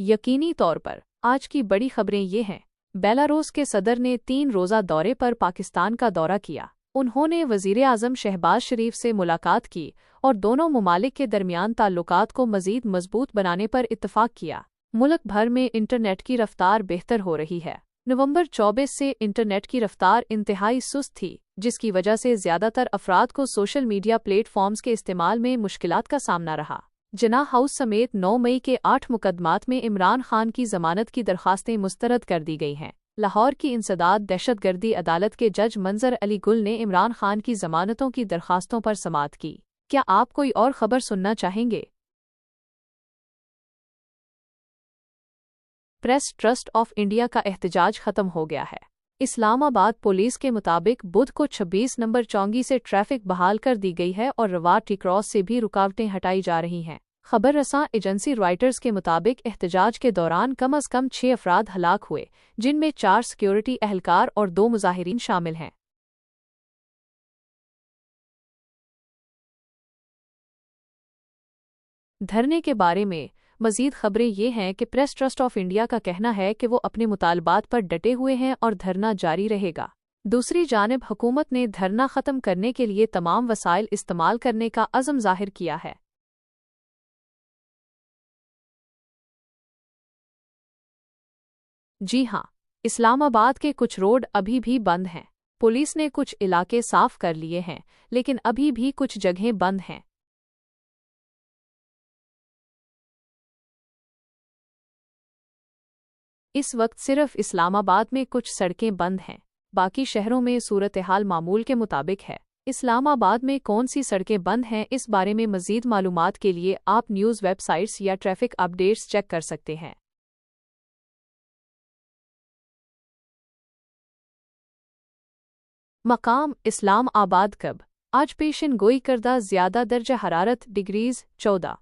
यकीनी तौर पर आज की बड़ी खबरें ये हैं। बेलारूस के सदर ने 3 रोज़ा दौरे पर पाकिस्तान का दौरा किया। उन्होंने वज़ीर-ए-आज़म शहबाज शरीफ से मुलाकात की और दोनों मुमालिक के दरमियान ताल्लुकात को मज़ीद मजबूत बनाने पर इत्तफ़ाक़ किया। मुल्क भर में इंटरनेट की रफ्तार बेहतर हो रही है। नवंबर 24 से इंटरनेट की रफ्तार इंतहाई सुस्त थी, जिसकी वजह से ज़्यादातर अफराद को सोशल मीडिया प्लेटफॉर्म्स के इस्तेमाल में मुश्किलात का सामना रहा। जिनाह हाउस समेत 9 मई के 8 मुकदमात में इमरान खान की जमानत की दरख्वास्तें मुस्तरद कर दी गई हैं। लाहौर की इंसदाद दहशतगर्दी अदालत के जज मंजर अली गुल ने इमरान खान की जमानतों की दरख्वास्तों पर समाअत की। क्या आप कोई और खबर सुनना चाहेंगे? प्रेस ट्रस्ट ऑफ इंडिया का एहतजाज खत्म हो गया है। इस्लामाबाद पुलिस के मुताबिक बुध को 26 नंबर चौंगी से ट्रैफिक बहाल कर दी गई है और रवाटी क्रॉस से भी रुकावटें हटाई जा रही हैं। खबर रसां एजेंसी रॉयटर्स के मुताबिक एहतजाज के दौरान कम अज़ कम 6 अफराद हलाक हुए, जिनमें 4 सिक्योरिटी एहलकार और 2 मुजाहिरीन शामिल हैं। धरने के बारे में मज़ीद खबरें ये हैं कि प्रेस ट्रस्ट ऑफ इंडिया का कहना है कि वो अपने मुतालबात पर डटे हुए हैं और धरना जारी रहेगा। दूसरी जानिब हुकूमत ने धरना ख़त्म करने के लिए तमाम वसाइल इस्तेमाल करने का अज़म ज़ाहिर किया है। जी हाँ, इस्लामाबाद के कुछ रोड अभी भी बंद हैं। पुलिस ने कुछ इलाके साफ कर लिए हैं, लेकिन अभी भी कुछ जगहें बंद हैं। इस वक्त सिर्फ इस्लामाबाद में कुछ सड़कें बंद हैं, बाकी शहरों में सूरत हाल मामूल के मुताबिक है। इस्लामाबाद में कौन सी सड़कें बंद हैं, इस बारे में मज़ीद मालूमात के लिए आप न्यूज़ वेबसाइट्स या ट्रैफिक अपडेट्स चेक कर सकते हैं। मकाम इस्लाम आबाद कब आज पेशन गोई करदा ज़्यादा दर्जा हरारत डिग्रीज़ 14।